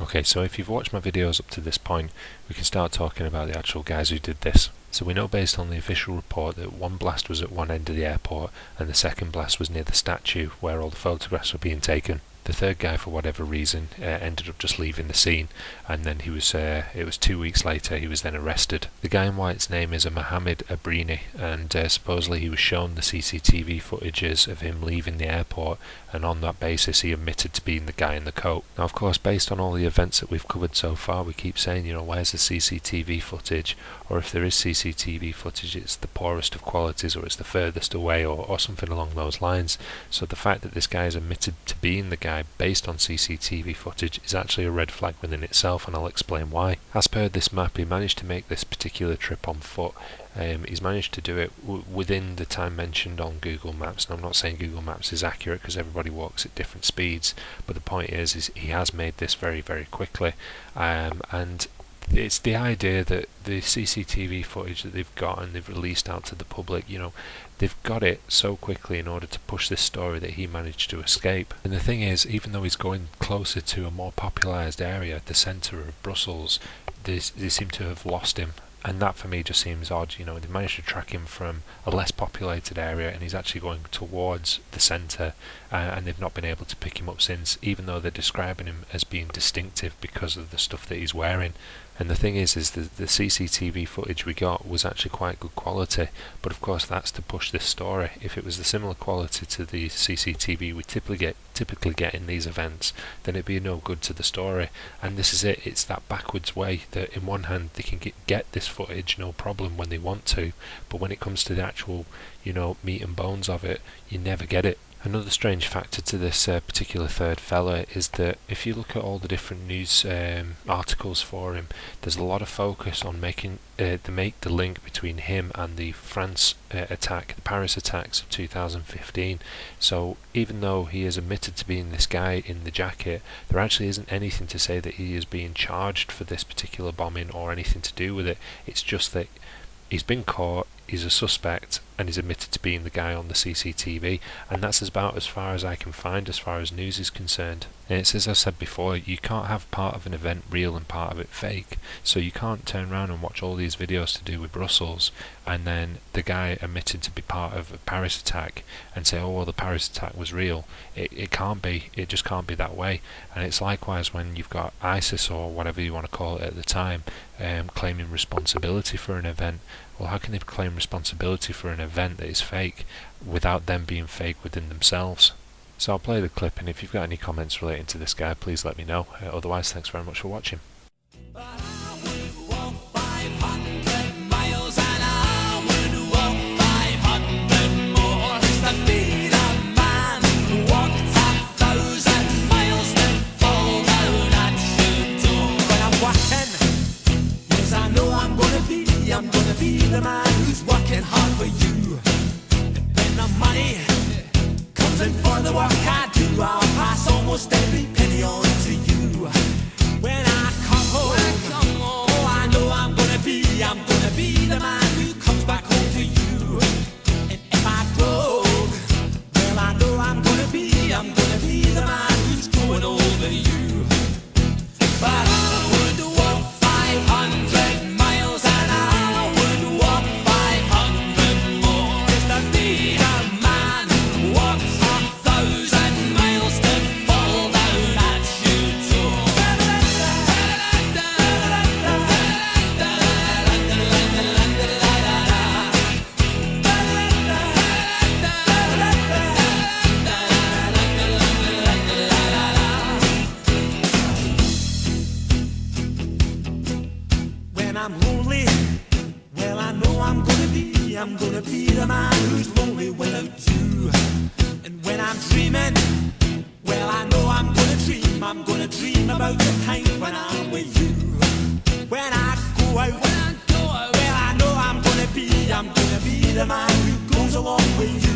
Okay, so if you've watched my videos up to this point, we can start talking about the actual guys who did this. So we know based on the official report that one blast was at one end of the airport and the second blast was near the statue where all the photographs were being taken. The third guy, for whatever reason, ended up just leaving the scene, and then it was 2 weeks later he was then arrested. The guy in white's name is Mohammed Abrini, and supposedly he was shown the CCTV footages of him leaving the airport, and on that basis he admitted to being the guy in the coat. Now of course, based on all the events that we've covered so far, we keep saying, where's the CCTV footage? Or if there is CCTV footage, it's the poorest of qualities, or it's the furthest away, or something along those lines. So the fact that this guy is admitted to being the guy based on CCTV footage is actually a red flag within itself, and I'll explain why. As per this map, he managed to make this particular trip on foot. He's managed to do it within the time mentioned on Google Maps. And I'm not saying Google Maps is accurate because everybody walks at different speeds, but the point is he has made this very, very quickly, and it's the idea that the CCTV footage that they've got and they've released out to the public, they've got it so quickly in order to push this story that he managed to escape. And the thing is, even though he's going closer to a more popularised area, the centre of Brussels, they seem to have lost him. And that for me just seems odd. They've managed to track him from a less populated area and he's actually going towards the centre, and they've not been able to pick him up since, even though they're describing him as being distinctive because of the stuff that he's wearing. And the thing is the CCTV footage we got was actually quite good quality, but of course that's to push this story. If it was the similar quality to the CCTV we typically get in these events, then it'd be no good to the story. And this is it, it's that backwards way that in one hand they can get this footage no problem when they want to, but when it comes to the actual meat and bones of it, you never get it. Another strange factor to this particular third fella is that if you look at all the different news articles for him, there's a lot of focus on making the link between him and the France attack, the Paris attacks of 2015. So even though he is admitted to being this guy in the jacket, there actually isn't anything to say that he is being charged for this particular bombing or anything to do with it. It's just that he's been caught, he's a suspect, and he's admitted to being the guy on the CCTV, and that's about as far as I can find as far as news is concerned. And it's as I said before, you can't have part of an event real and part of it fake, so you can't turn around and watch all these videos to do with Brussels and then the guy admitted to be part of a Paris attack and say, oh well, the Paris attack was real. It can't be, it just can't be that way. And it's likewise when you've got ISIS or whatever you want to call it at the time claiming responsibility for an event. Well, how can they claim responsibility for an event that is fake without them being fake within themselves? So I'll play the clip, and if you've got any comments relating to this guy, please let me know. Otherwise, thanks very much for watching. I'm gonna be the man who's working hard for you. And when the money comes in for the work I do, I'll pass almost every penny on to you. When I come home, oh, I know I'm gonna be the man who comes back home to you. And if I broke, well, I know I'm gonna be the man who's growing over you. But I would walk 500 miles an hour, would walk 500 more, just to be the man who walks 1,000 miles to fall down at your door. When I'm lonely, well, I know I'm gonna be the man who's lonely without you. And when I'm dreaming, well, I know I'm gonna dream about the time when I'm with you. When I go out, well, I know I'm gonna be the man who goes along with you.